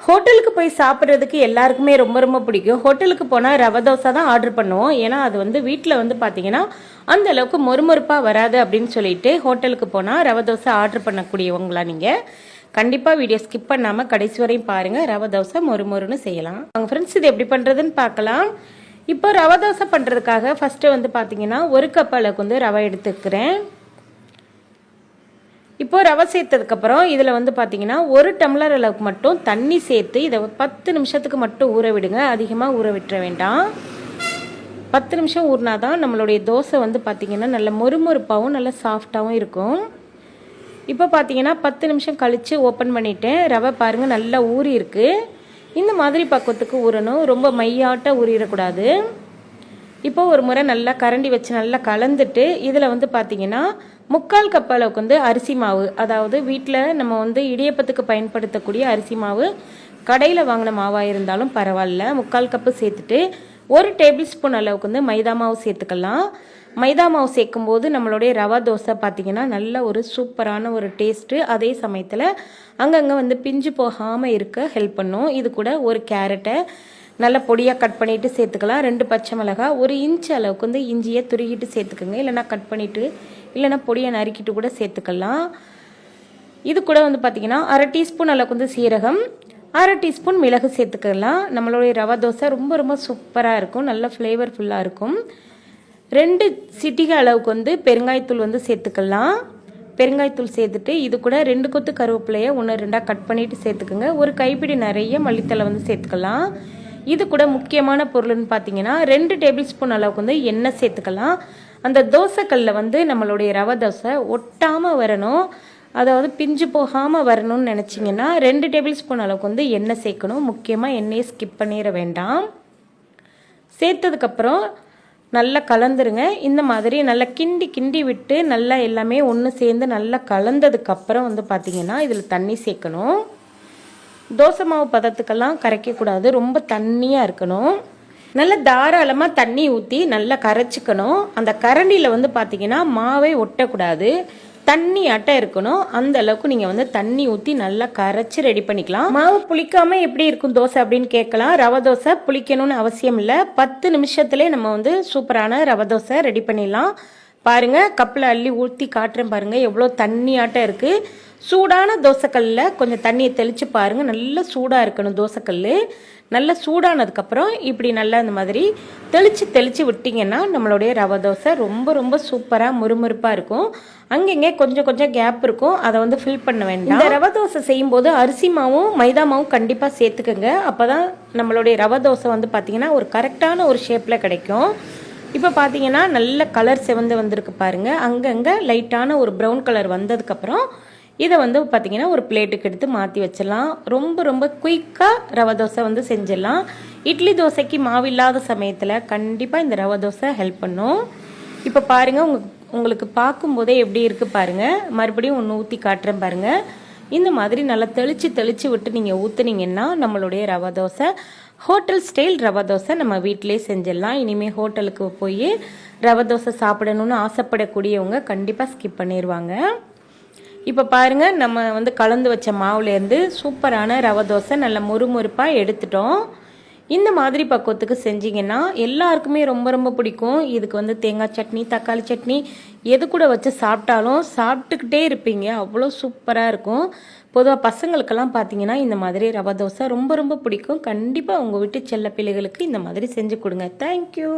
ஹோட்டலுக்கு போய் சாப்பிட்றதுக்கு எல்லாருக்குமே ரொம்ப ரொம்ப பிடிக்கும். ஹோட்டலுக்கு போனால் ரவை தோசை தான் ஆர்டர் பண்ணுவோம். ஏன்னா அது வந்து வீட்டில் வந்து பார்த்தீங்கன்னா அந்த அளவுக்கு மொறுமொறுப்பாக வராது அப்படின்னு சொல்லிட்டு ஹோட்டலுக்கு போனால் ரவை தோசை ஆர்டர் பண்ணக்கூடியவங்களா நீங்கள் கண்டிப்பாக வீடியோ ஸ்கிப் பண்ணாமல் கடைசி வரையும் பாருங்கள். ரவை தோசை மொறுமொறுன்னு செய்யலாம். அவங்க ஃப்ரெண்ட்ஸ் இது எப்படி பண்ணுறதுன்னு பார்க்கலாம். இப்போ ரவை தோசை பண்ணுறதுக்காக ஃபஸ்ட்டு வந்து பார்த்தீங்கன்னா 1 கப் அளவுக்கு வந்து ரவை எடுத்துக்கிறேன். இப்போ ரவை சேர்த்ததுக்கப்புறம் இதில் வந்து பார்த்தீங்கன்னா 1 டம்ளர் அளவுக்கு மட்டும் தண்ணி சேர்த்து இதை 10 நிமிஷத்துக்கு மட்டும் ஊற விடுங்க. அதிகமாக ஊற விட்டுற வேண்டாம். 10 நிமிஷம் ஊறினா தான் நம்மளுடைய தோசை வந்து பார்த்தீங்கன்னா நல்ல மொறுமொறுப்பாகவும் நல்ல சாஃப்டாகவும் இருக்கும். இப்போ பார்த்தீங்கன்னா 10 நிமிஷம் கழித்து ஓப்பன் பண்ணிவிட்டேன். ரவை பாருங்கள் நல்லா ஊறி இருக்குது. இந்த மாதிரி பக்குவத்துக்கு ஊறணும். ரொம்ப மையாட்ட ஊறிடக்கூடாது. இப்போ ஒரு முறை நல்லா கரண்டி வச்சு நல்லா கலந்துட்டு இதில் வந்து பார்த்தீங்கன்னா 3/4 கப் அளவுக்கு வந்து அரிசி மாவு, அதாவது வீட்டில் நம்ம வந்து இடியப்பத்துக்கு பயன்படுத்தக்கூடிய அரிசி மாவு, கடையில் வாங்கின மாவாக இருந்தாலும் பரவாயில்ல, 3/4 கப்பு சேர்த்துட்டு 1 டேபிள் ஸ்பூன் அளவுக்கு வந்து மைதா மாவு சேர்த்துக்கலாம். மைதா மாவு சேர்க்கும்போது நம்மளுடைய ரவா தோசை பார்த்தீங்கன்னா நல்ல ஒரு சூப்பரான ஒரு டேஸ்ட்டு, அதே சமயத்தில் அங்கங்கே வந்து பிஞ்சு போகாமல் இருக்க ஹெல்ப் பண்ணும். இது கூட 1 கேரட்டை நல்லா பொடியாக கட் பண்ணிவிட்டு சேர்த்துக்கலாம். 2 பச்சை மிளகாய், 1 இன்ச் அளவுக்கு வந்து இஞ்சியை துருகிட்டு சேர்த்துக்கோங்க. இல்லைனா கட் பண்ணிவிட்டு இல்லைனா பொடியை நறுக்கிட்டு கூட சேர்த்துக்கலாம். இது கூட வந்து பார்த்திங்கன்னா 1/2 டீஸ்பூன் அளவுக்கு வந்து சீரகம், 1/2 டீஸ்பூன் மிளகு சேர்த்துக்கலாம். நம்மளுடைய ரவா தோசை ரொம்ப ரொம்ப சூப்பராக இருக்கும், நல்ல ஃப்ளேவர்ஃபுல்லாக இருக்கும். 2 சிட்டிகை அளவுக்கு வந்து பெருங்காயத்தூள் வந்து சேர்த்துக்கலாம். பெருங்காயத்தூள் சேர்த்துட்டு இது கூட 2 கொத்து கருவேப்பிலையை 1-2 கட் பண்ணிவிட்டு சேர்த்துக்குங்க. 1 கைப்பிடி நிறைய மல்லித்தலை வந்து சேர்த்துக்கலாம். இது கூட முக்கியமான பொருள்னு பார்த்தீங்கன்னா 2 டேபிள் ஸ்பூன் அளவுக்கு வந்து எண்ணெய் சேர்த்துக்கலாம். அந்த தோசைக்கல்லில் வந்து நம்மளுடைய ரவை தோசை ஒட்டாமல் வரணும், அதாவது பிஞ்சு போகாமல் வரணும்னு நினச்சிங்கன்னா 2 டேபிள் ஸ்பூன் அளவுக்கு வந்து எண்ணெய் சேர்க்கணும். முக்கியமாக எண்ணெயை ஸ்கிப் பண்ணிட வேண்டாம். சேர்த்ததுக்கப்புறம் நல்லா கலந்துருங்க. இந்த மாதிரி நல்லா கிண்டி கிண்டி விட்டு நல்லா எல்லாமே ஒன்று சேர்ந்து நல்லா கலந்ததுக்கப்புறம் வந்து பார்த்திங்கன்னா இதில் தண்ணி சேர்க்கணும். தோசை மாவு பதத்துக்கெல்லாம் கரைக்கக்கூடாது, ரொம்ப தண்ணியாக இருக்கணும். நல்லா தாராளமாக தண்ணி ஊற்றி நல்லா கரைச்சிக்கணும். அந்த கரண்டியில் வந்து பார்த்திங்கன்னா மாவே ஒட்டக்கூடாது, தண்ணி அட்டை இருக்கணும். அந்த அளவுக்கு நீங்கள் வந்து தண்ணி ஊற்றி நல்லா கரைச்சி ரெடி பண்ணிக்கலாம். மாவு புளிக்காமல் எப்படி இருக்கும் தோசை அப்படின்னு கேட்கலாம். ரவை தோசை புளிக்கணும்னு அவசியம் இல்லை. 10 நிமிஷத்துலேயே நம்ம வந்து சூப்பரான ரவை தோசை ரெடி பண்ணிடலாம். பாருங்கள், கப்பில் அள்ளி ஊற்றி காட்டுறேன் பாருங்கள், எவ்வளோ தண்ணியாட்டம் இருக்குது. சூடான தோசைக்கல்லில் கொஞ்சம் தண்ணியை தெளித்து பாருங்கள், நல்லா சூடாக இருக்கணும் தோசைக்கல். நல்லா சூடானதுக்கப்புறம் இப்படி நல்லா இந்த மாதிரி தெளித்து விட்டிங்கன்னா நம்மளுடைய ரவை தோசை ரொம்ப ரொம்ப சூப்பராக முறுமுறுப்பாக இருக்கும். அங்கங்கே கொஞ்சம் கொஞ்சம் கேப் இருக்கும், அதை வந்து ஃபில் பண்ண வேண்டாம். இந்த ரவை தோசை செய்யும்போது அரிசி மாவும் மைதா மாவும் கண்டிப்பாக சேர்த்துக்கோங்க. அப்போ தான் நம்மளுடைய ரவை தோசை வந்து பார்த்திங்கன்னா ஒரு கரெக்டான ஒரு ஷேப்பில் கிடைக்கும். இப்போ பார்த்தீங்கன்னா நல்ல கலர் செவந்து வந்திருக்கு பாருங்கள். அங்கங்கே லைட்டான ஒரு ப்ரௌன் கலர் வந்ததுக்கப்புறம் இதை வந்து பார்த்திங்கன்னா ஒரு பிளேட்டுக்கு எடுத்து மாற்றி வச்சிடலாம். ரொம்ப ரொம்ப குயிக்காக ரவை தோசை வந்து செஞ்சிடலாம். இட்லி தோசைக்கு மாவு இல்லாத சமயத்தில் கண்டிப்பாக இந்த ரவை தோசை ஹெல்ப் பண்ணும். இப்போ பாருங்கள், உங்களுக்கு பார்க்கும்போதே எப்படி இருக்குது பாருங்கள். மறுபடியும் ஒன்று ஊற்றி காட்டுறேன் பாருங்கள். இந்த மாதிரி நல்லா தெளித்து விட்டு நீங்கள் ஊற்றுனீங்கன்னா நம்மளுடைய ரவை தோசை ஹோட்டல் ஸ்டைல் ரவை தோசை நம்ம வீட்டிலே செஞ்சிடலாம். இனிமேல் ஹோட்டலுக்கு போய் ரவை தோசை சாப்பிடணும்னு ஆசைப்படக்கூடியவங்க கண்டிப்பாக ஸ்கிப் பண்ணிடுவாங்க. இப்போ பாருங்கள், நம்ம வந்து கலந்து வச்ச மாவுலேருந்து சூப்பரான ரவை தோசை நல்ல முறுமுறுப்பாக எடுத்துட்டோம். இந்த மாதிரி பக்குவத்துக்கு செஞ்சிங்கன்னா எல்லாருக்குமே ரொம்ப ரொம்ப பிடிக்கும். இதுக்கு வந்து தேங்காய் சட்னி, தக்காளி சட்னி எது கூட வச்சு சாப்பிட்டாலும் சாப்பிட்டுக்கிட்டே இருப்பீங்க, அவ்வளோ சூப்பராக இருக்கும். பொதுவாக பசங்களுக்கெல்லாம் பார்த்தீங்கன்னா இந்த மாதிரி ரவை தோசை ரொம்ப ரொம்ப பிடிக்கும். கண்டிப்பாக உங்கள் வீட்டு செல்ல பிள்ளைகளுக்கு இந்த மாதிரி செஞ்சு கொடுங்க. தேங்க்யூ.